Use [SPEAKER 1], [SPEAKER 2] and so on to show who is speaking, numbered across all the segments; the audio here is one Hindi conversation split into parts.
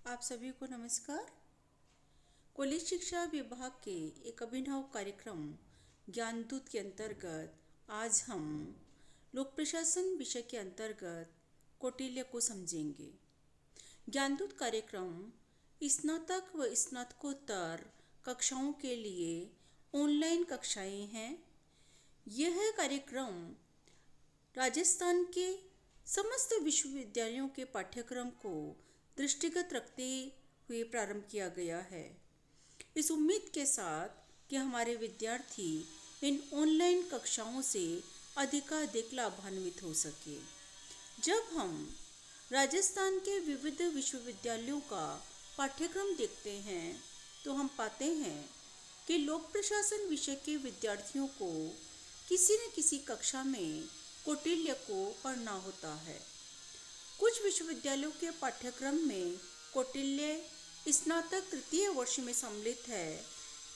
[SPEAKER 1] आप सभी को नमस्कार। कॉलेज शिक्षा विभाग के एक अभिनव कार्यक्रम ज्ञानदूत के अंतर्गत आज हम लोक प्रशासन विषय के अंतर्गत कौटिल्य को समझेंगे। ज्ञानदूत कार्यक्रम स्नातक व स्नातकोत्तर कक्षाओं के लिए ऑनलाइन कक्षाएं हैं। यह कार्यक्रम राजस्थान के समस्त विश्वविद्यालयों के पाठ्यक्रम को दृष्टिगत रखते हुए प्रारंभ किया गया है, इस उम्मीद के साथ कि हमारे विद्यार्थी इन ऑनलाइन कक्षाओं से अधिकाधिक लाभान्वित हो सके। जब हम राजस्थान के विविध विश्वविद्यालयों का पाठ्यक्रम देखते हैं तो हम पाते हैं कि लोक प्रशासन विषय के विद्यार्थियों को किसी न किसी कक्षा में कौटिल्य को पढ़ना होता है। कुछ विश्वविद्यालयों के पाठ्यक्रम में कौटिल्य स्नातक तृतीय वर्ष में सम्मिलित है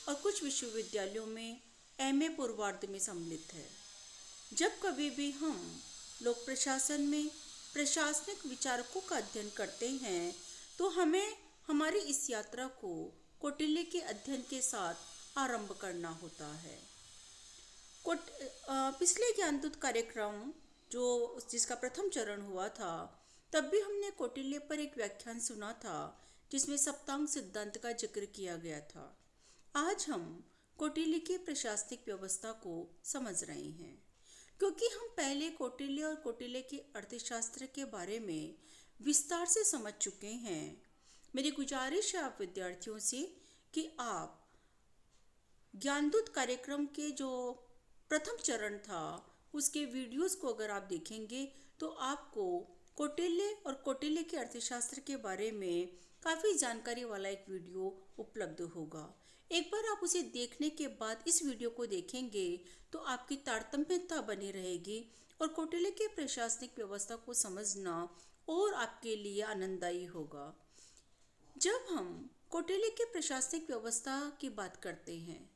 [SPEAKER 1] और कुछ विश्वविद्यालयों में एमए पूर्वार्ध में सम्मिलित है। जब कभी भी हम लोक प्रशासन में प्रशासनिक विचारकों का अध्ययन करते हैं तो हमें हमारी इस यात्रा को कौटिल्य के अध्ययन के साथ आरंभ करना होता है। पिछले ज्ञानदूत कार्यक्रम जिसका प्रथम चरण हुआ था, तब भी हमने कौटिल्य पर एक व्याख्यान सुना था जिसमें सप्तांग सिद्धांत का जिक्र किया गया था। आज हम कौटिल्य की प्रशासनिक व्यवस्था को समझ रहे हैं, क्योंकि हम पहले कौटिल्य और कौटिल्य के अर्थशास्त्र के बारे में विस्तार से समझ चुके हैं। मेरी गुजारिश है आप विद्यार्थियों से कि आप ज्ञानदूत कार्यक्रम के जो प्रथम चरण था उसके वीडियोस को अगर आप देखेंगे तो आपको कौटिल्य और कौटिल्य के अर्थशास्त्र के बारे में काफ़ी जानकारी वाला एक वीडियो उपलब्ध होगा। एक बार आप उसे देखने के बाद इस वीडियो को देखेंगे तो आपकी तारतम्यता बनी रहेगी और कौटिल्य के प्रशासनिक व्यवस्था को समझना और आपके लिए आनंददायी होगा। जब हम कौटिल्य के प्रशासनिक व्यवस्था की बात करते हैं,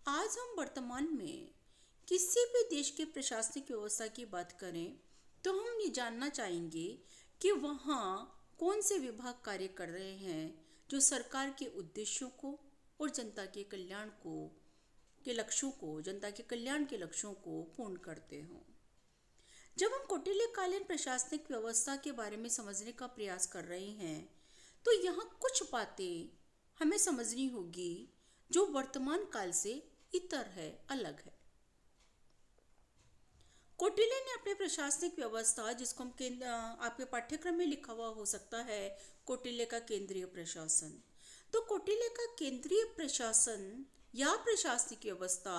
[SPEAKER 1] आज हम वर्तमान में किसी भी देश के प्रशासनिक व्यवस्था की बात करें तो हम ये जानना चाहेंगे कि वहाँ कौन से विभाग कार्य कर रहे हैं जो सरकार के उद्देश्यों को और जनता के कल्याण के लक्ष्यों को पूर्ण करते हों। जब हम कौटिल्यकालीन प्रशासनिक व्यवस्था के बारे में समझने का प्रयास कर रहे हैं तो यहाँ कुछ बातें हमें समझनी होगी जो वर्तमान काल से इतर है, अलग है। कौटिल्य ने अपने प्रशासनिक व्यवस्था, जिसको हम आपके पाठ्यक्रम में लिखा हुआ हो सकता है कौटिल्य का केंद्रीय प्रशासन, तो कौटिल्य का केंद्रीय प्रशासन या प्रशासनिक व्यवस्था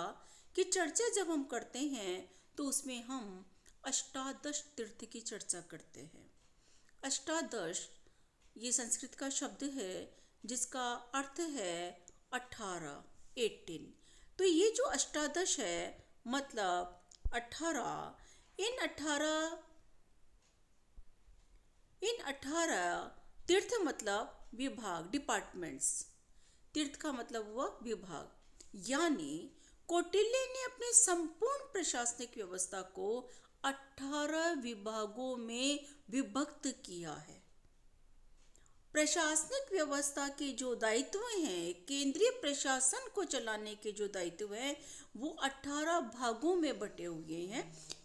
[SPEAKER 1] की चर्चा जब हम करते हैं तो उसमें हम अष्टादश तीर्थ की चर्चा करते हैं। अष्टादश ये संस्कृत का शब्द है जिसका अर्थ है 18। तो ये जो अष्टादश है मतलब 18, इन 18 तीर्थ मतलब विभाग, डिपार्टमेंट्स। तीर्थ का मतलब हुआ विभाग, यानी कौटिल्य ने अपने संपूर्ण प्रशासनिक व्यवस्था को 18 विभागों में विभक्त किया है। प्रशासनिक व्यवस्था के जो दायित्व हैं, केंद्रीय प्रशासन को चलाने के जो दायित्व हैं, वो 18 भागों में बटे हुए हैं।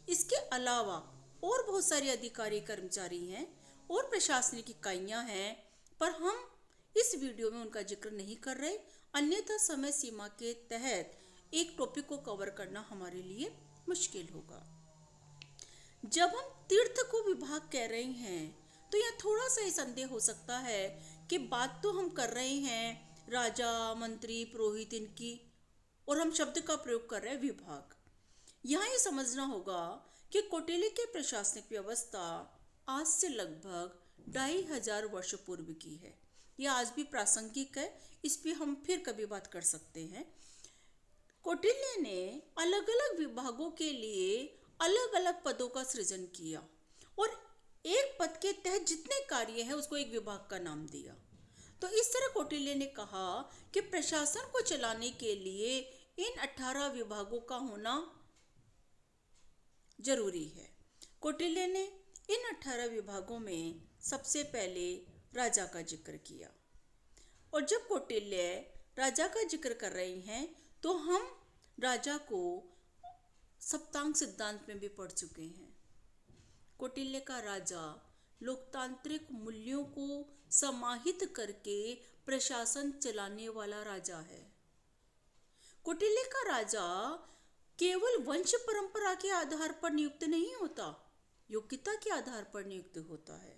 [SPEAKER 1] इसके अलावा और बहुत सारे अधिकारी कर्मचारी हैं और प्रशासनिक इकाइयां हैं, पर हम इस वीडियो में उनका जिक्र नहीं कर रहे, अन्यथा समय सीमा के तहत एक टॉपिक को कवर करना हमारे लिए मुश्किल होगा। जब हम तीर्थ को विभाग कह रहे हैं तो यह थोड़ा सा ही संदेह हो सकता है कि बात तो हम कर रहे हैं राजा, मंत्री, पुरोहित इनकी, और हम शब्द का प्रयोग कर रहे हैं विभाग। यहाँ ये समझना होगा कि कौटिल्य की प्रशासनिक व्यवस्था आज से लगभग 2500 वर्ष पूर्व की है। यह आज भी प्रासंगिक है, इस पर हम फिर कभी बात कर सकते हैं। कौटिल्य ने अलग अलग विभागों के लिए अलग अलग पदों का सृजन किया और एक पद के तहत जितने कार्य हैं उसको एक विभाग का नाम दिया। तो इस तरह कौटिल्य ने कहा कि प्रशासन को चलाने के लिए इन 18 विभागों का होना जरूरी है। कौटिल्य ने इन 18 विभागों में सबसे पहले राजा का जिक्र किया। और जब कौटिल्य राजा का जिक्र कर रहे हैं तो हम राजा को सप्तांग सिद्धांत में भी पढ़ चुके हैं। कौटिल्य का राजा लोकतांत्रिक मूल्यों को समाहित करके प्रशासन चलाने वाला राजा है। कौटिल्य का राजा केवल वंश परंपरा के आधार पर नियुक्त नहीं होता, योग्यता के आधार पर नियुक्त होता है।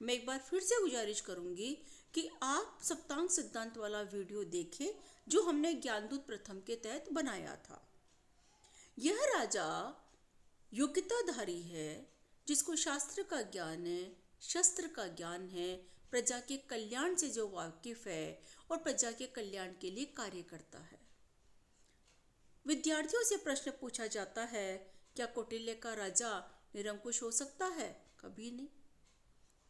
[SPEAKER 1] मैं एक बार फिर से गुजारिश करूंगी कि आप सप्तांग सिद्धांत वाला वीडियो देखें जो हमने ज्ञानदूत प्रथम के तहत बनाया था। यह राजा योग्यताधारी है, जिसको शास्त्र का ज्ञान है, शस्त्र का ज्ञान है, प्रजा के कल्याण से जो वाकिफ है और प्रजा के कल्याण के लिए कार्य करता है। विद्यार्थियों से प्रश्न पूछा जाता है, क्या कौटिल्य का राजा निरंकुश हो सकता है? कभी नहीं,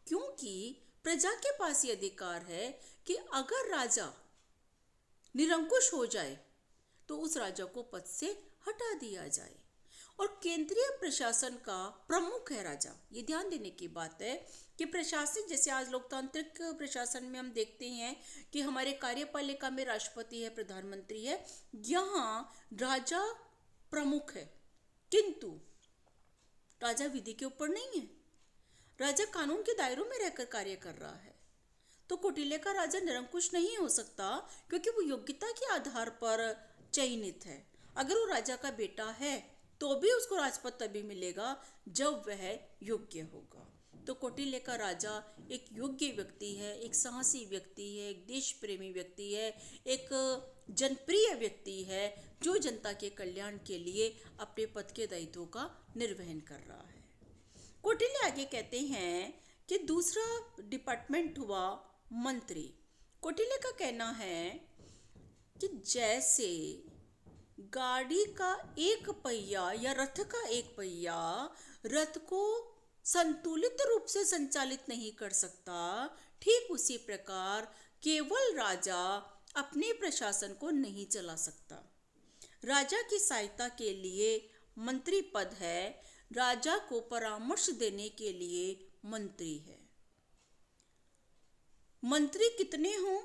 [SPEAKER 1] क्योंकि प्रजा के पास ये अधिकार है कि अगर राजा निरंकुश हो जाए तो उस राजा को पद से हटा दिया जाए। और केंद्रीय प्रशासन का प्रमुख है राजा। ये ध्यान देने की बात है कि प्रशासन, जैसे आज लोकतांत्रिक प्रशासन में हम देखते हैं कि हमारे कार्यपालिका में राष्ट्रपति है, प्रधानमंत्री है, यहाँ राजा प्रमुख है, किंतु राजा विधि के ऊपर नहीं है। राजा कानून के दायरों में रहकर कार्य कर रहा है। तो कौटिल्य का राजा निरंकुश नहीं हो सकता, क्योंकि वो योग्यता के आधार पर चयनित है। अगर वो राजा का बेटा है तो भी उसको राजपद तभी मिलेगा जब वह योग्य होगा। तो कौटिल्य का राजा एक योग्य व्यक्ति है, एक साहसी व्यक्ति है, एक देश प्रेमी व्यक्ति है, एक जनप्रिय व्यक्ति है, जो जनता के कल्याण के लिए अपने पद के दायित्वों का निर्वहन कर रहा है। कौटिल्य आगे कहते हैं कि दूसरा डिपार्टमेंट हुआ मंत्री। कौटिल्य का कहना है कि जैसे गाड़ी का एक पहिया या रथ का एक पहिया रथ को संतुलित रूप से संचालित नहीं कर सकता, ठीक उसी प्रकार केवल राजा अपने प्रशासन को नहीं चला सकता। राजा की सहायता के लिए मंत्री पद है, राजा को परामर्श देने के लिए मंत्री है। मंत्री कितने हों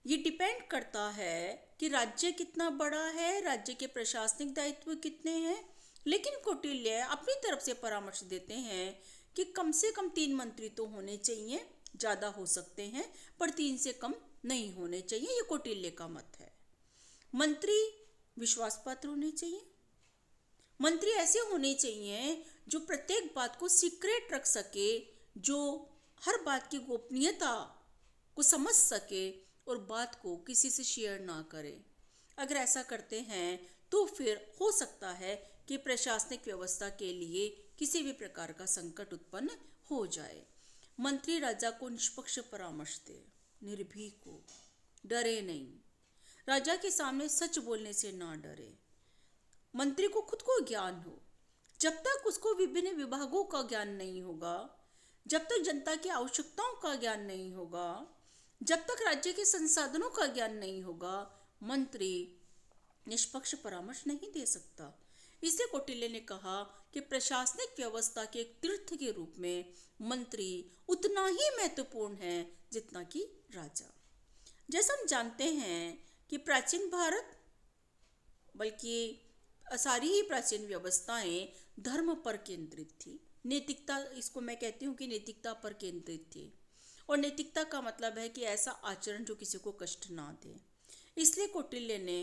[SPEAKER 1] ये डिपेंड करता है कि राज्य कितना बड़ा है, राज्य के प्रशासनिक दायित्व कितने हैं। लेकिन कौटिल्य अपनी तरफ से परामर्श देते हैं कि कम से कम 3 मंत्री तो होने चाहिए, ज़्यादा हो सकते हैं पर 3 से कम नहीं होने चाहिए, ये कौटिल्य का मत है। मंत्री विश्वास पात्र होने चाहिए। मंत्री ऐसे होने चाहिए जो प्रत्येक बात को सीक्रेट रख सके, जो हर बात की गोपनीयता को समझ सके और बात को किसी से शेयर ना करे। अगर ऐसा करते हैं तो फिर हो सकता है कि प्रशासनिक व्यवस्था के लिए किसी भी प्रकार का संकट उत्पन्न हो जाए। मंत्री राजा को निष्पक्ष परामर्श दे, निर्भीक हो, डरे नहीं, राजा के सामने सच बोलने से ना डरे। मंत्री को खुद को ज्ञान हो। जब तक उसको विभिन्न विभागों का ज्ञान नहीं होगा, जब तक जनता की आवश्यकताओं का ज्ञान नहीं होगा, जब तक राज्य के संसाधनों का ज्ञान नहीं होगा, मंत्री निष्पक्ष परामर्श नहीं दे सकता। इसलिए कौटिल्य ने कहा कि प्रशासनिक व्यवस्था के एक तीर्थ के रूप में मंत्री उतना ही महत्वपूर्ण है जितना कि राजा। जैसा हम जानते हैं कि प्राचीन भारत, बल्कि सारी ही प्राचीन व्यवस्थाएं धर्म पर केंद्रित थी। नैतिकता, इसको मैं कहती हूँ कि नैतिकता पर केंद्रित थी। और नैतिकता का मतलब है कि ऐसा आचरण जो किसी को कष्ट ना दे। इसलिए कौटिल्य ने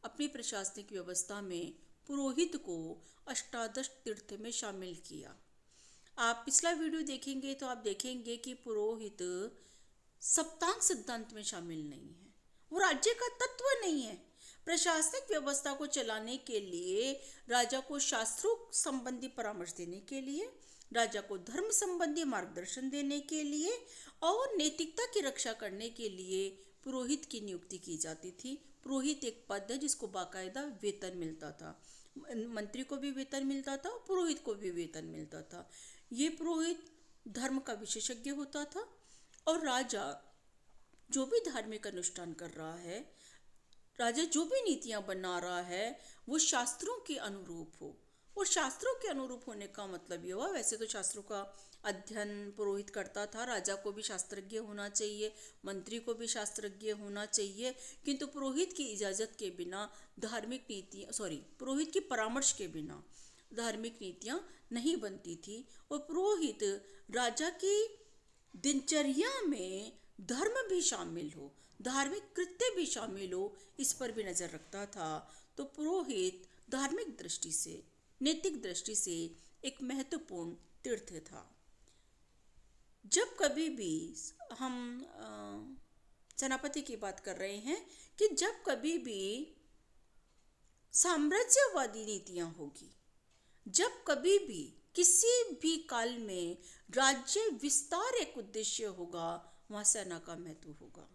[SPEAKER 1] अपनी प्रशासनिक व्यवस्था में पुरोहित को अष्टादश तीर्थ में शामिल किया। आप पिछला वीडियो देखेंगे तो आप देखेंगे कि पुरोहित सप्तांग सिद्धांत में शामिल नहीं है, वो राज्य का तत्व नहीं है। प्रशासनिक व्यवस्था को चलाने के लिए, राजा को शास्त्रों संबंधी परामर्श देने के लिए, राजा को धर्म संबंधी मार्गदर्शन देने के लिए और नैतिकता की रक्षा करने के लिए पुरोहित की नियुक्ति की जाती थी। पुरोहित एक पद है जिसको बाकायदा वेतन मिलता था। मंत्री को भी वेतन मिलता था, पुरोहित को भी वेतन मिलता था। ये पुरोहित धर्म का विशेषज्ञ होता था और राजा जो भी धार्मिक अनुष्ठान कर रहा है, राजा जो भी नीतियां बना रहा है, वो शास्त्रों के अनुरूप हो, और शास्त्रों के अनुरूप होने का मतलब ये हुआ, वैसे तो शास्त्रों का अध्ययन पुरोहित करता था, राजा को भी शास्त्रज्ञ होना चाहिए, मंत्री को भी शास्त्रज्ञ होना चाहिए, किंतु पुरोहित की इजाज़त के बिना धार्मिक नीतियाँ पुरोहित की परामर्श के बिना धार्मिक नीतियाँ नहीं बनती थी। और पुरोहित राजा की दिनचर्या में धर्म भी शामिल हो, धार्मिक कृत्य भी शामिल हो, इस पर भी नज़र रखता था। तो पुरोहित धार्मिक दृष्टि से, नैतिक दृष्टि से एक महत्वपूर्ण तीर्थ था। जब कभी भी हम सेनापति की बात कर रहे हैं कि जब कभी भी साम्राज्यवादी नीतियां होगी, जब कभी भी किसी भी काल में राज्य विस्तार एक उद्देश्य होगा, वहाँ सेना का महत्व होगा।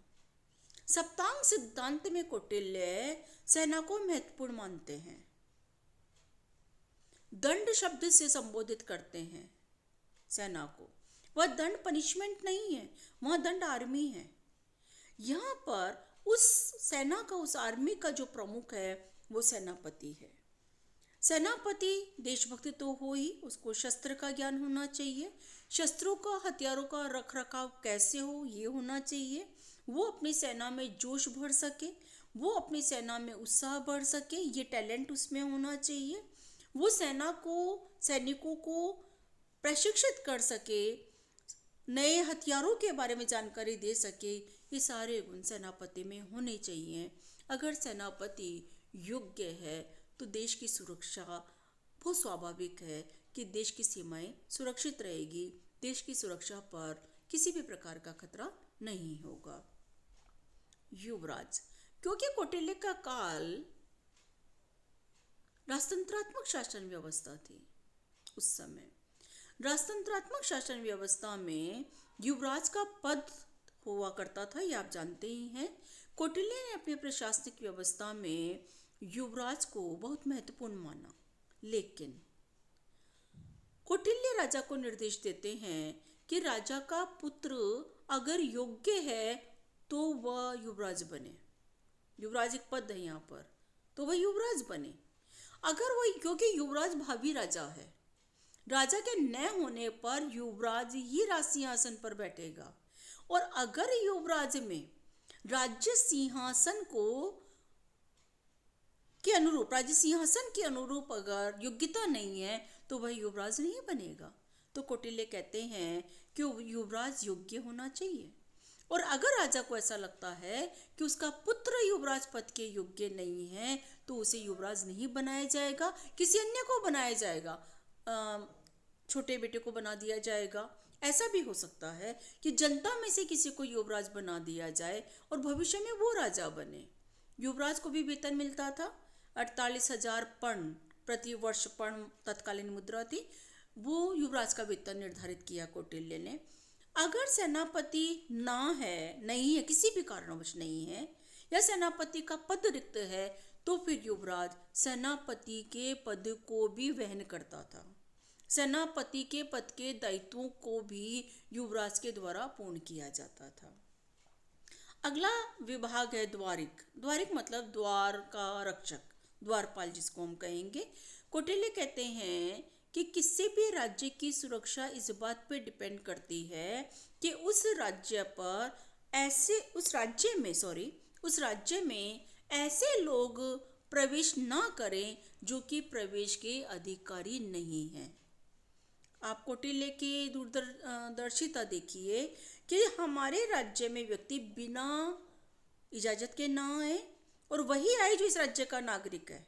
[SPEAKER 1] सप्तांग सिद्धांत में कौटिल्य सेना को महत्वपूर्ण मानते हैं, दंड शब्द से संबोधित करते हैं सेना को। वह दंड पनिशमेंट नहीं है, वह दंड आर्मी है। यहाँ पर उस सेना का, उस आर्मी का जो प्रमुख है वो सेनापति है। सेनापति देशभक्ति तो हो ही, उसको शस्त्र का ज्ञान होना चाहिए, शस्त्रों का, हथियारों का रख रखाव कैसे हो ये होना चाहिए, वो अपनी सेना में जोश भर सके, वो अपनी सेना में उत्साह भर सके, ये टैलेंट उसमें होना चाहिए, वो सेना को, सैनिकों को प्रशिक्षित कर सके, नए हथियारों के बारे में जानकारी दे सके, ये सारे गुण सेनापति में होने चाहिए। अगर सेनापति योग्य है तो देश की सुरक्षा बहुत स्वाभाविक है कि देश की सीमाएं सुरक्षित रहेगी, देश की सुरक्षा पर किसी भी प्रकार का खतरा नहीं होगा। युवराज, क्योंकि कौटिल्य का काल राजतंत्रात्मक शासन व्यवस्था थी, उस समय राजतंत्रात्मक शासन व्यवस्था में युवराज का पद हुआ करता था, ये आप जानते ही हैं। कौटिल्य ने अपनी प्रशासनिक व्यवस्था में युवराज को बहुत महत्वपूर्ण माना, लेकिन कौटिल्य राजा को निर्देश देते हैं कि राजा का पुत्र अगर योग्य है तो वह युवराज बने। युवराज एक पद है यहाँ पर, तो वह युवराज बने। अगर वह, क्योंकि युवराज भावी राजा है, राजा के न होने पर युवराज ही राज सिंहासन पर बैठेगा, और अगर युवराज में राज्य सिंहासन के अनुरूप अगर योग्यता नहीं है तो वह युवराज नहीं बनेगा। तो कौटिल्य कहते हैं कि युवराज योग्य होना चाहिए, और अगर राजा को ऐसा लगता है कि उसका पुत्र युवराज पद के योग्य नहीं है तो उसे युवराज नहीं बनाया जाएगा, किसी अन्य को बनाया जाएगा, छोटे बेटे को बना दिया जाएगा। ऐसा भी हो सकता है कि जनता में से किसी को युवराज बना दिया जाए और भविष्य में वो राजा बने। युवराज को भी वेतन मिलता था, 48,000 पर्ण प्रति वर्ष पर्ण तत्कालीन मुद्रा थी, वो युवराज का वेतन निर्धारित किया कौटिल्य ने। अगर सेनापति नहीं है, किसी भी कारणवश नहीं है, या सेनापति का पद रिक्त है, तो फिर युवराज सेनापति के पद को भी वहन करता था। सेनापति के पद के दायित्वों को भी युवराज के द्वारा पूर्ण किया जाता था। अगला विभाग है द्वारिक। द्वारिक मतलब द्वार का रक्षक, द्वारपाल जिसको हम कहेंगे। कौटिल्य कहते हैं कि किसी भी राज्य की सुरक्षा इस बात पे डिपेंड करती है कि उस राज्य में ऐसे लोग प्रवेश ना करें जो कि प्रवेश के अधिकारी नहीं हैं। आप कौटिल्य की दूरदर्शिता देखिए कि हमारे राज्य में व्यक्ति बिना इजाजत के ना आए, और वही आए जो इस राज्य का नागरिक है।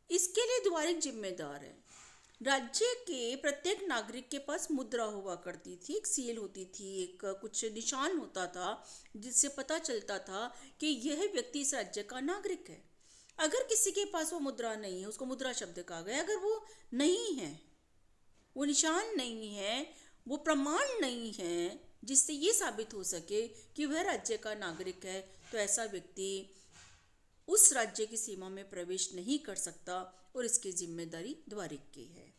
[SPEAKER 1] इसके लिए द्वारिक जिम्मेदार है। राज्य के प्रत्येक नागरिक के पास मुद्रा हुआ करती थी, एक सील होती थी, एक कुछ निशान होता था जिससे पता चलता था कि यह व्यक्ति इस राज्य का नागरिक है। अगर किसी के पास वो मुद्रा नहीं है, उसको मुद्रा शब्द कहा गया, अगर वो नहीं है, वो निशान नहीं है, वो प्रमाण नहीं है जिससे ये साबित हो सके कि वह राज्य का नागरिक है, तो ऐसा व्यक्ति उस राज्य की सीमा में प्रवेश नहीं कर सकता, और इसकी जिम्मेदारी द्वारिक की है।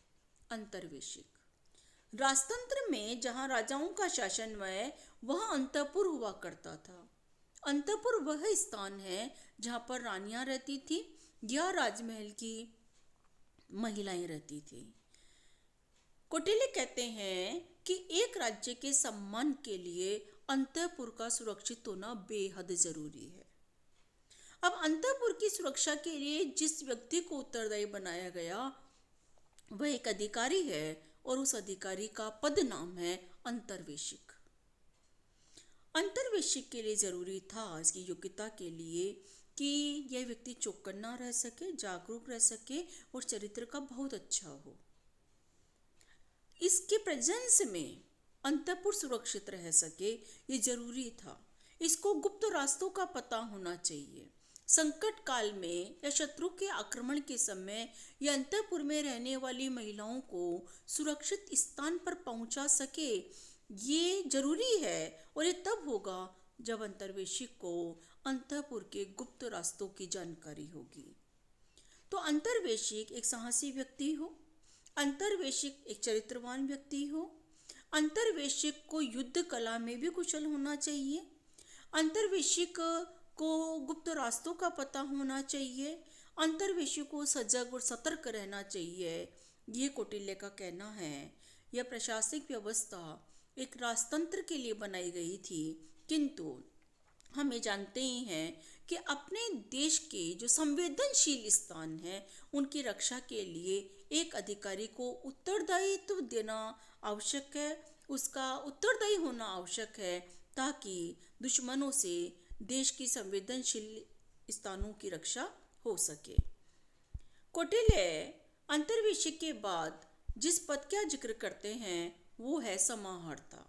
[SPEAKER 1] अंतर्वेशिक। राजतंत्र में जहाँ राजाओं का शासन है वहाँ अंतःपुर हुआ करता था। अंतःपुर वह स्थान है जहाँ पर रानियां रहती थी या राजमहल की महिलाएं रहती थी। कौटिल्य कहते हैं कि एक राज्य के सम्मान के लिए अंतःपुर का सुरक्षित होना बेहद जरूरी है। अब अंतःपुर की सुरक्षा के लिए जिस व्यक्ति को उत्तरदायी बनाया गया वह एक अधिकारी है और उस अधिकारी का पद नाम है अंतर्वेशिक। अंतर्वेशिक के लिए जरूरी था इसकी योग्यता के लिए कि यह व्यक्ति चौकन्ना रह सके, जागरूक रह सके और चरित्र का बहुत अच्छा हो। इसके प्रेजेंस में अंतःपुर सुरक्षित रह सके ये जरूरी था। इसको गुप्त रास्तों का पता होना चाहिए। संकट काल में या शत्रु के आक्रमण के समय यह अंतःपुर में रहने वाली महिलाओं को सुरक्षित स्थान पर पहुंचा सके, ये जरूरी है। और ये तब होगा जब अंतर्वेशिक को अंतःपुर के गुप्त रास्तों की जानकारी होगी। तो अंतर्वेशिक एक साहसी व्यक्ति हो, अंतर्वेशिक एक चरित्रवान व्यक्ति हो, अंतर्वेशिक को युद्ध कला में भी कुशल होना चाहिए, अंतर्वेशिक को गुप्त रास्तों का पता होना चाहिए, अंतर्वेशिक को सजग और सतर्क रहना चाहिए। ये कौटिल्य का कहना है। यह प्रशासनिक व्यवस्था एक राजतंत्र के लिए बनाई गई थी, किंतु हम ये जानते ही हैं कि अपने देश के जो संवेदनशील स्थान हैं उनकी रक्षा के लिए एक अधिकारी को उत्तरदायित्व देना आवश्यक है, उसका उत्तरदायी होना आवश्यक है ताकि दुश्मनों से देश की संवेदनशील स्थानों की रक्षा हो सके। कौटिल्य अंतर्वेशिक के बाद जिस पद का जिक्र करते हैं वो है समाहर्ता।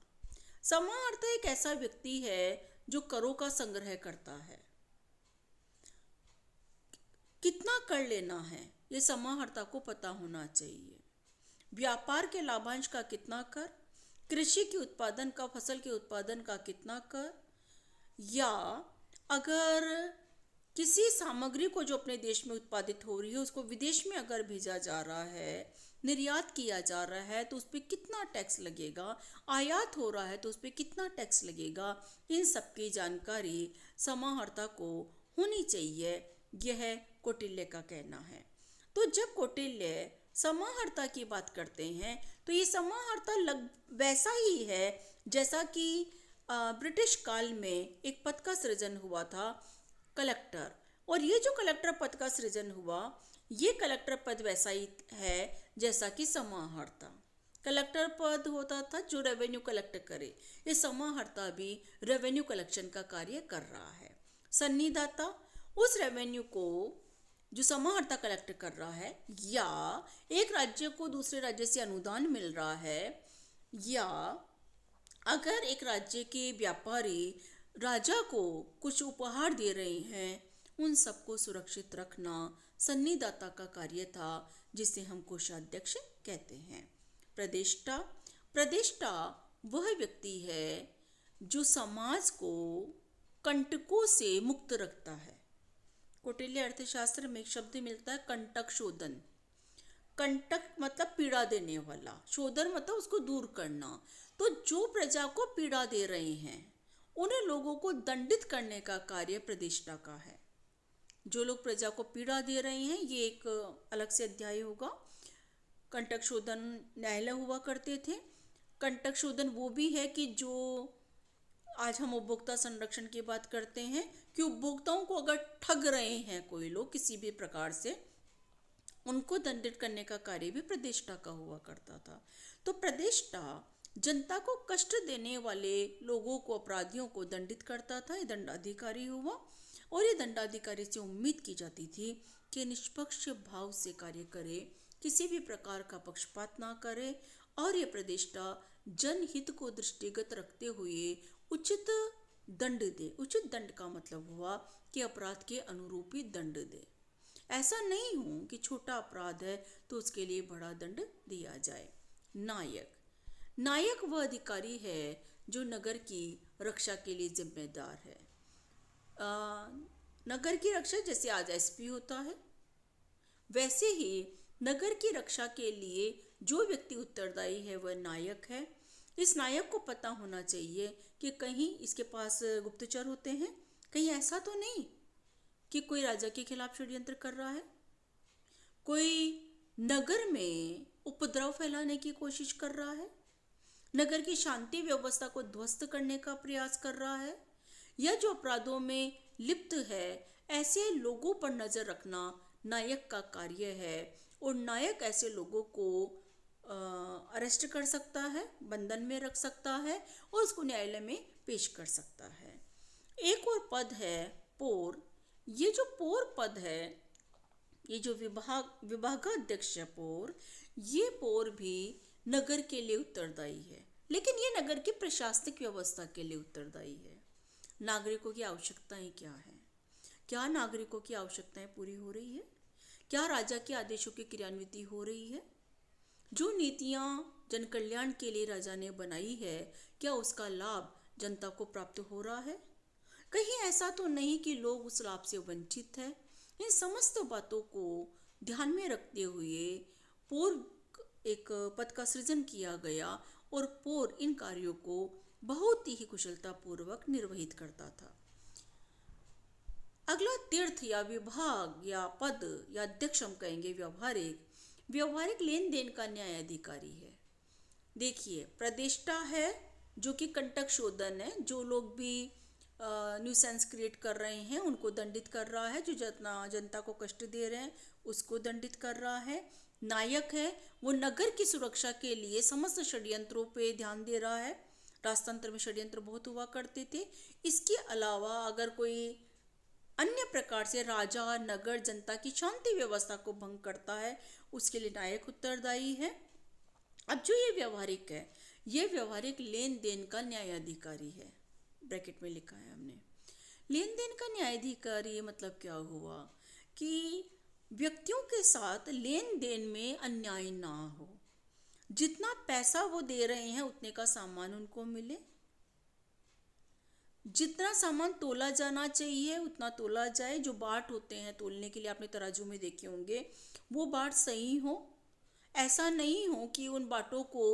[SPEAKER 1] समाहर्ता एक ऐसा व्यक्ति है जो करों का संग्रह करता है। कितना कर लेना है ये समाहर्ता को पता होना चाहिए। व्यापार के लाभांश का कितना कर, कृषि के उत्पादन का, फसल के उत्पादन का कितना कर, या अगर किसी सामग्री को जो अपने देश में उत्पादित हो रही है उसको विदेश में अगर भेजा जा रहा है, निर्यात किया जा रहा है तो उस पर कितना टैक्स लगेगा, आयात हो रहा है तो उस पर कितना टैक्स लगेगा, इन सब की जानकारी समाहर्ता को होनी चाहिए। यह कौटिल्य का कहना है। तो जब कौटिल्य समाहर्ता की बात करते हैं तो ये समाहर्ता वैसा ही है जैसा कि ब्रिटिश काल में एक पद का सृजन हुआ था, कलेक्टर। और ये जो कलेक्टर पद का सृजन हुआ, ये कलेक्टर पद वैसा ही है जैसा कि समाहर्ता। कलेक्टर पद होता था जो रेवेन्यू कलेक्ट करे, ये समाहर्ता भी रेवेन्यू कलेक्शन का कार्य कर रहा है। सन्निदाता उस रेवेन्यू को जो समाहर्ता कलेक्ट कर रहा है, या एक राज्य को दूसरे राज्य से अनुदान मिल रहा है, या अगर एक राज्य के व्यापारी राजा को कुछ उपहार दे रहे हैं, उन सबको सुरक्षित रखना सन्निदाता का कार्य था, जिसे हम कोषाध्यक्ष कहते हैं। प्रदेष्टा, प्रदेष्टा वह व्यक्ति है जो समाज को कंटकों से मुक्त रखता है। कौटिल्य अर्थशास्त्र में एक शब्द मिलता है कंटक शोधन। कंटक मतलब पीड़ा देने वाला, शोधन मतलब उसको दूर करना। तो जो प्रजा को पीड़ा दे रहे हैं उन लोगों को दंडित करने का कार्य प्रदेष्टा का है। जो लोग प्रजा को पीड़ा दे रहे हैं, ये एक अलग से अध्याय होगा। कंटक शोधन न्यायालय हुआ करते थे। कंटक शोधन वो भी है कि जो आज हम उपभोक्ता संरक्षण की बात करते हैं कि उपभोक्ताओं को अगर ठग रहे हैं कोई लोग किसी भी प्रकार से, उनको दंडित करने का कार्य भी प्रदेष्टा का हुआ करता था। तो प्रदेष्टा जनता को कष्ट देने वाले लोगों को, अपराधियों को दंडित करता था। ये दंडाधिकारी हुआ। और ये दंडाधिकारी से उम्मीद की जाती थी कि निष्पक्ष भाव से कार्य करे, किसी भी प्रकार का पक्षपात ना करे, और ये प्रदेष्टा जनहित को दृष्टिगत रखते हुए उचित दंड दे। उचित दंड का मतलब हुआ कि अपराध के अनुरूप ही दंड दे। ऐसा नहीं हो कि छोटा अपराध है तो उसके लिए बड़ा दंड दिया जाए। नायक, नायक वह अधिकारी है जो नगर की रक्षा के लिए जिम्मेदार है। नगर की रक्षा जैसे आज एसपी होता है, वैसे ही नगर की रक्षा के लिए जो व्यक्ति उत्तरदायी है वह नायक है। इस नायक को पता होना चाहिए कि कहीं इसके पास गुप्तचर होते हैं, कहीं ऐसा तो नहीं कि कोई राजा के खिलाफ षड्यंत्र कर रहा है, कोई नगर में उपद्रव फैलाने की कोशिश कर रहा है, नगर की शांति व्यवस्था को ध्वस्त करने का प्रयास कर रहा है, या जो अपराधों में लिप्त है ऐसे लोगों पर नजर रखना नायक का कार्य है। और नायक ऐसे लोगों को अरेस्ट कर सकता है, बंधन में रख सकता है और उसको न्यायालय में पेश कर सकता है। एक और पद है पौर। ये जो पौर पद है, ये जो विभागाध्यक्ष है पौर, ये पौर भी नगर के लिए उत्तरदायी है, लेकिन ये नगर की प्रशासनिक व्यवस्था के लिए उत्तरदायी है। नागरिकों की आवश्यकताएं क्या है? क्या नागरिकों की आवश्यकताएं पूरी हो रही है? क्या राजा के आदेशों की क्रियान्विति हो रही है? जो नीतियां जन कल्याण के लिए राजा ने बनाई है, क्या उसका लाभ जनता को प्राप्त हो रहा है? कहीं ऐसा तो नहीं कि लोग उस लाभ से वंचित है? इन समस्त बातों को ध्यान में रखते हुए पौर एक पद का सृजन किया गया और पौर इन कार्यों को बहुत ही कुशलता पूर्वक निर्वहित करता था। अगला तीर्थ या विभाग या पद या अध्यक्ष हम कहेंगे व्यवहारिक लेन देन का न्यायाधिकारी है। देखिए, प्रदेष्टा है जो कि कंटक शोधन है, जो लोग भी न्यूसेंस क्रिएट कर रहे हैं उनको दंडित कर रहा है, जो जनता को कष्ट दे रहे हैं उसको दंडित कर रहा है। नायक है, वो नगर की सुरक्षा के लिए समस्त षड्यंत्रों पे ध्यान दे रहा है। राजतंत्र में षड्यंत्र बहुत हुआ करते थे। इसके अलावा अगर कोई अन्य प्रकार से राजा नगर जनता की शांति व्यवस्था को भंग करता है, उसके लिए नायक उत्तरदायी है। अब जो ये व्यवहारिक लेन देन का न्यायाधिकारी है, ब्रैकेट में लिखा है हमने। लेन देन का न्यायाधिकारी मतलब क्या हुआ कि व्यक्तियों के साथ लेन देन में अन्याय ना हो, जितना पैसा वो दे रहे हैं उतने का सामान उनको मिले, जितना सामान तोला जाना चाहिए उतना तोला जाए। जो बाट होते हैं तोलने के लिए, आपने तराजू में देखे होंगे, वो बाट सही हो। ऐसा नहीं हो कि उन बाटों को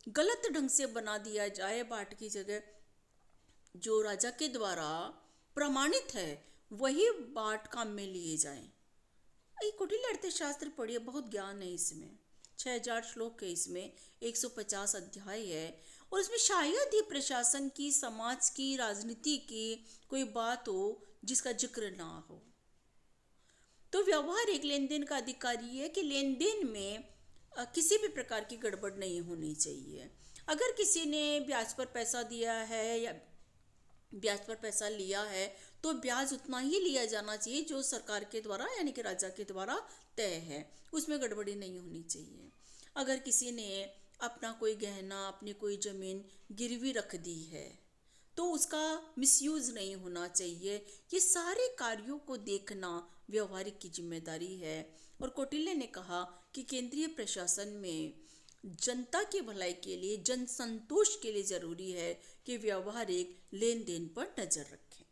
[SPEAKER 1] गलत ढंग से बना दिया जाए, बाट की जगह जो राजा के द्वारा प्रमाणित है वही बाट काम में लिए जाएं। ये कुटिल अर्थशास्त्र पढ़िए, बहुत ज्ञान है इसमें। 6000 श्लोक है इसमें, 150 अध्याय है, और इसमें शायद ही प्रशासन की, समाज की, राजनीति की कोई बात हो जिसका जिक्र ना हो। तो व्यवहार एक लेन देन का अधिकारी है कि लेन देन में किसी भी प्रकार की गड़बड़ नहीं होनी चाहिए। अगर किसी ने ब्याज पर पैसा दिया है या ब्याज पर पैसा लिया है तो ब्याज उतना ही लिया जाना चाहिए जो सरकार के द्वारा यानी कि राजा के द्वारा तय है, उसमें गड़बड़ी नहीं होनी चाहिए। अगर किसी ने अपना कोई गहना, अपनी कोई ज़मीन गिरवी रख दी है तो उसका मिसयूज नहीं होना चाहिए। ये सारे कार्यों को देखना व्यवहारिक की जिम्मेदारी है। और कौटिल्य ने कहा कि केंद्रीय प्रशासन में जनता की भलाई के लिए, जन संतोष के लिए जरूरी है कि व्यवहारिक लेन देन पर नजर रखें।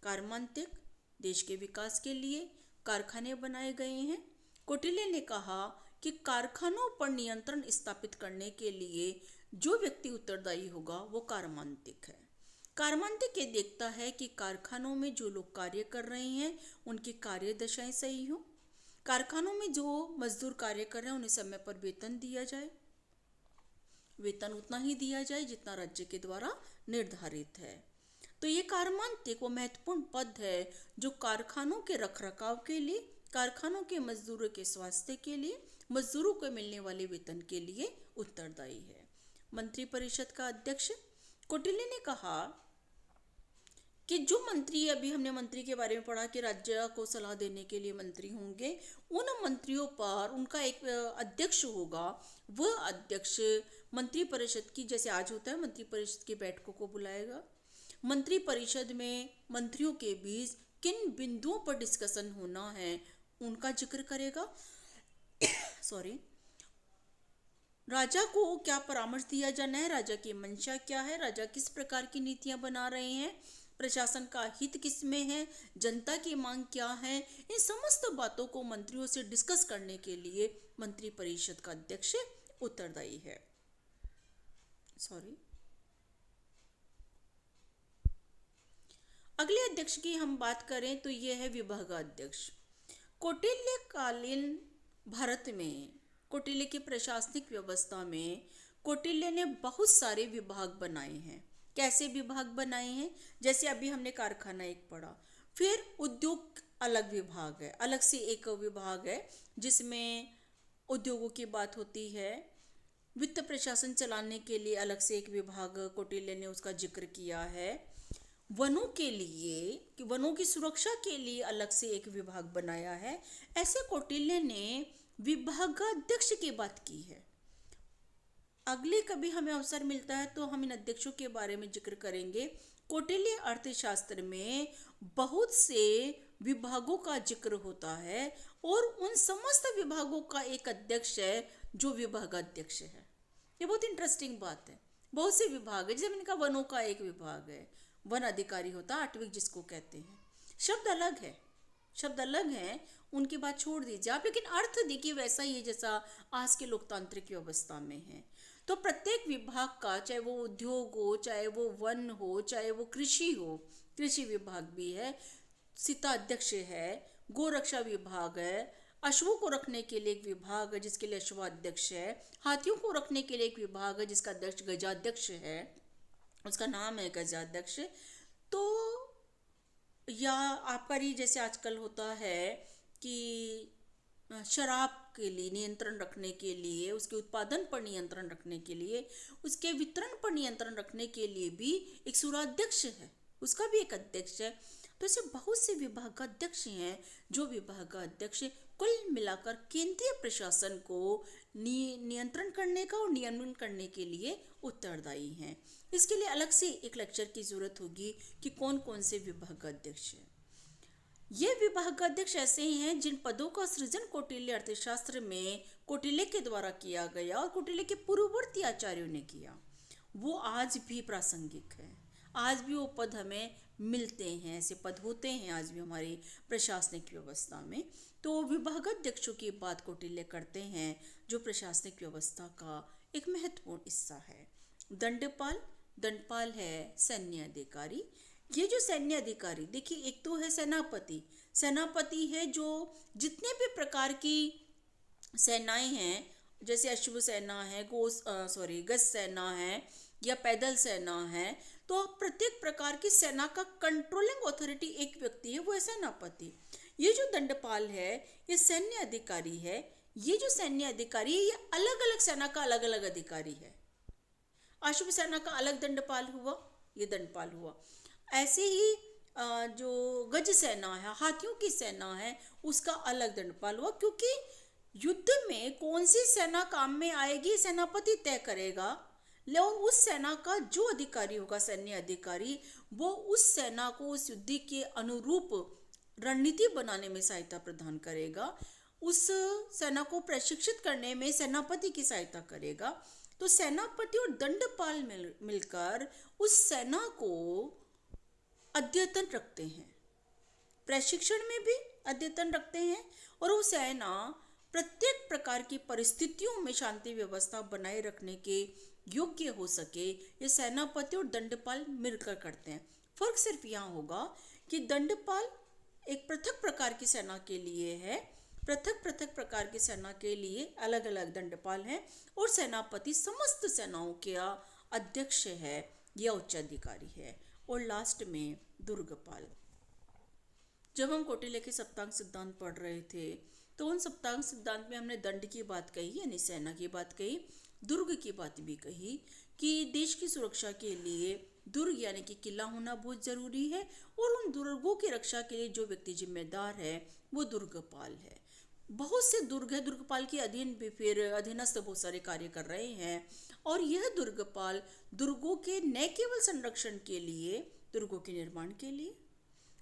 [SPEAKER 1] कार्मांतिक देश के विकास के लिए कारखाने बनाए गए हैं। कौटिल्य ने कहा कि कारखानों पर नियंत्रण स्थापित करने के लिए जो व्यक्ति उत्तरदायी होगा वो कार्मांतिक है। कार्मांतिक ये देखता है कि कारखानों में जो लोग कार्य कर रहे हैं उनकी कार्य दशाएं सही हो। कारखानों में जो मजदूर कार्य कर रहे हैं उन्हें समय पर वेतन दिया जाए, वेतन उतना ही दिया जाए जितना राज्य के द्वारा निर्धारित है। तो ये कार्मांतिक वो महत्वपूर्ण पद है जो कारखानों के रखरखाव के लिए, कारखानों के मजदूरों के स्वास्थ्य के लिए, मजदूरों को मिलने वाले वेतन के लिए उत्तरदायी है। मंत्रिपरिषद का अध्यक्ष, कौटिल्य ने कहा कि जो मंत्री, अभी हमने मंत्री के बारे में पढ़ा कि राज्य को सलाह देने के लिए मंत्री होंगे, उन मंत्रियों पर उनका एक अध्यक्ष होगा। वह अध्यक्ष मंत्रिपरिषद की, जैसे आज होता है, मंत्रिपरिषद की बैठकों को बुलाएगा। मंत्रिपरिषद में मंत्रियों के बीच किन बिंदुओं पर डिस्कशन होना है उनका जिक्र करेगा। सॉरी, राजा को क्या परामर्श दिया जाना है, राजा की मंशा क्या है, राजा किस प्रकार की नीतियां बना रहे हैं, प्रशासन का हित किस में है, जनता की मांग क्या है, इन समस्त बातों को मंत्रियों से डिस्कस करने के लिए मंत्रिपरिषद का अध्यक्ष उत्तरदायी है। अगले अध्यक्ष की हम बात करें तो यह है विभागाध्यक्ष। कौटिल्य कालीन भारत में कौटिल्य की प्रशासनिक व्यवस्था में कौटिल्य ने बहुत सारे विभाग बनाए हैं। कैसे विभाग बनाए हैं? जैसे अभी हमने कारखाना एक पढ़ा, फिर उद्योग अलग विभाग है, अलग से एक विभाग है जिसमें उद्योगों की बात होती है। वित्त प्रशासन चलाने के लिए अलग से एक विभाग कौटिल्य ने उसका जिक्र किया है। वनों के लिए कि वनों की सुरक्षा के लिए अलग से एक विभाग बनाया है। ऐसे कौटिल्य ने विभागाध्यक्ष की बात की है। अगले कभी हमें अवसर मिलता है तो हम इन अध्यक्षों के बारे में जिक्र करेंगे। कौटिल्य अर्थशास्त्र में बहुत से विभागों का जिक्र होता है और उन समस्त विभागों का एक अध्यक्ष है जो विभागाध्यक्ष है। ये बहुत इंटरेस्टिंग बात है। बहुत से विभाग है, जैसे मैंने कहा वनों का एक विभाग है, वन अधिकारी होता है, आठविक जिसको कहते हैं। शब्द अलग है, शब्द अलग है, उनकी बात छोड़ दीजिए आप, लेकिन अर्थ देखिए वैसा ही है जैसा आज के लोकतांत्रिक व्यवस्था में है। तो प्रत्येक विभाग का, चाहे वो उद्योग हो, चाहे वो वन हो, चाहे वो कृषि हो, कृषि विभाग भी है, सीता अध्यक्ष है, गोरक्षा विभाग है, अश्वों को रखने के लिए एक विभाग है जिसके लिए अश्वाध्यक्ष है, हाथियों को रखने के लिए एक विभाग है जिसका अध्यक्ष गजाध्यक्ष है, उसका नाम है गजाध्यक्ष। तो या आबकारी जैसे आजकल होता है कि शराब के लिए नियंत्रण रखने के लिए, उसके उत्पादन पर नियंत्रण रखने के लिए, उसके वितरण पर नियंत्रण रखने के लिए भी एक सुराध्यक्ष है, उसका भी एक अध्यक्ष है। तो ऐसे बहुत से विभागाध्यक्ष हैं जो विभागाध्यक्ष कुल मिलाकर केंद्रीय प्रशासन को नियंत्रण करने का और नियमन करने के लिए उत्तरदायी हैं। इसके लिए अलग से एक लेक्चर की जरूरत होगी कि कौन कौन से विभागाध्यक्ष हैं। ये विभागाध्यक्ष ऐसे ही हैं जिन पदों का सृजन कौटिल्य अर्थशास्त्र में कौटिल्य के द्वारा किया गया और कौटिल्य के पूर्ववर्ती आचार्यों ने किया। वो आज भी प्रासंगिक है, आज भी वो पद हमें मिलते हैं, ऐसे पद होते हैं आज भी हमारी प्रशासनिक व्यवस्था में। तो विभागाध्यक्षों की बात कौटिल्य करते हैं जो प्रशासनिक व्यवस्था का एक महत्वपूर्ण हिस्सा है। दंडपाल, दंडपाल है सैन्य अधिकारी। ये जो सैन्य अधिकारी, देखिए एक तो है सेनापति, सेनापति है जो जितने भी प्रकार की सेनाएं हैं, जैसे अश्व सेना है, गज सेना है या पैदल सेना है, तो प्रत्येक प्रकार की सेना का कंट्रोलिंग अथॉरिटी एक व्यक्ति है, वो है सेनापति। ये जो दंडपाल है ये सैन्य अधिकारी है। ये जो सैन्य अधिकारी है ये अलग अलग सेना का अलग अलग अधिकारी है। अश्व सेना का अलग दंडपाल हुआ, ये दंडपाल हुआ। ऐसे ही जो गज सेना है, हाथियों की सेना है, उसका अलग दंडपाल हुआ, क्योंकि युद्ध में कौन सी सेना काम में आएगी सेनापति तय करेगा। और उस सेना का जो अधिकारी होगा, सैन्य अधिकारी, वो उस सेना को उस युद्ध के अनुरूप रणनीति बनाने में सहायता प्रदान करेगा, उस सेना को प्रशिक्षित करने में सेनापति की सहायता करेगा। तो सेनापति और दंडपाल मिलकर उस सेना को अद्यतन रखते हैं, प्रशिक्षण में भी अद्यतन रखते हैं, और वो सेना प्रत्येक प्रकार की परिस्थितियों में शांति व्यवस्था बनाए रखने के योग्य हो सके, ये सेनापति और दंडपाल मिलकर करते हैं। फर्क सिर्फ यहाँ होगा कि दंडपाल एक पृथक प्रकार की सेना के लिए है, पृथक पृथक प्रकार की सेना के लिए अलग अलग दंडपाल हैं, और सेनापति समस्त सेनाओं का अध्यक्ष है या उच्च अधिकारी है। और लास्ट में दुर्गपाल। जब हम कौटिल्य के सप्तांग सिद्धांत पढ़ रहे थे तो उन सप्तांग सिद्धांत में हमने दंड की बात कही, यानी सेना की बात कही, दुर्ग की बात भी कही कि देश की सुरक्षा के लिए दुर्ग यानी कि किला होना बहुत जरूरी है, और उन दुर्गों की रक्षा के लिए जो व्यक्ति जिम्मेदार है वो दुर्गपाल है। बहुत से दुर्ग है, दुर्गपाल के अधीन भी फिर अधीनस्थ बहुत सारे कार्य कर रहे हैं, और यह दुर्गपाल दुर्गों के न केवल संरक्षण के लिए, दुर्गों के निर्माण के लिए,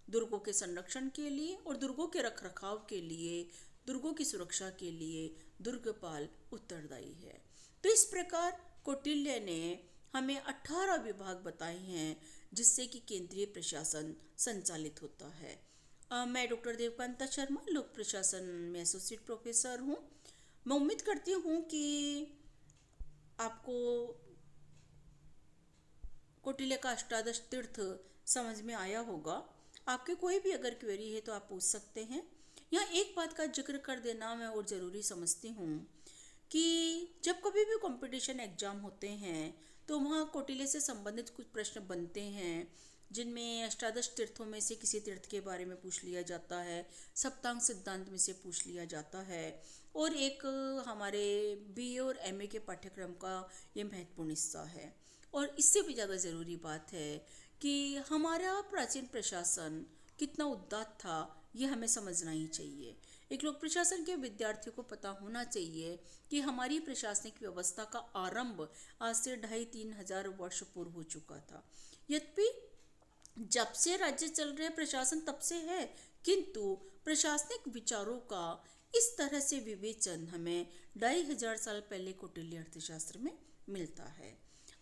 [SPEAKER 1] दुर्गों के संरक्षण के लिए और दुर्गों के रखरखाव के लिए, दुर्गों की सुरक्षा के लिए दुर्गपाल उत्तरदायी है। तो इस प्रकार कौटिल्य ने हमें 18 विभाग बताए हैं जिससे कि केंद्रीय प्रशासन संचालित होता है। मैं डॉक्टर देवकांता शर्मा, लोक प्रशासन में एसोसिएट प्रोफेसर हूँ। मैं उम्मीद करती हूँ कि आपको कौटिल्य का अष्टादश तीर्थ समझ में आया होगा। आपके कोई भी अगर क्वेरी है तो आप पूछ सकते हैं। यहाँ एक बात का जिक्र कर देना मैं और ज़रूरी समझती हूँ कि जब कभी भी कंपटीशन एग्जाम होते हैं तो वहाँ कौटिल्य से संबंधित कुछ प्रश्न बनते हैं, जिनमें अष्टादश तीर्थों में से किसी तीर्थ के बारे में पूछ लिया जाता है, सप्तांग सिद्धांत में से पूछ लिया जाता है, और एक हमारे बीए और एमए के पाठ्यक्रम का ये महत्वपूर्ण हिस्सा है। और इससे भी ज़्यादा ज़रूरी बात है कि हमारा प्राचीन प्रशासन कितना उदात्त था, ये हमें समझना ही चाहिए। एक लोक प्रशासन के विद्यार्थियों को पता होना चाहिए कि हमारी प्रशासनिक व्यवस्था का आरंभ आज से 2,500-3,000 वर्ष पूर्व हो चुका था। यद्यपि जब से राज्य चल रहे प्रशासन तब से है, किंतु प्रशासनिक विचारों का इस तरह से विवेचन हमें 2,500 साल पहले कौटिल्य अर्थशास्त्र में मिलता है।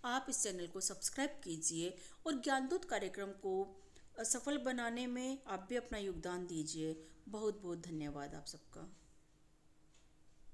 [SPEAKER 1] आप इस चैनल को सब्सक्राइब कीजिए और ज्ञानदूत कार्यक्रम को सफल बनाने में आप भी अपना योगदान दीजिए। बहुत बहुत धन्यवाद आप सबका।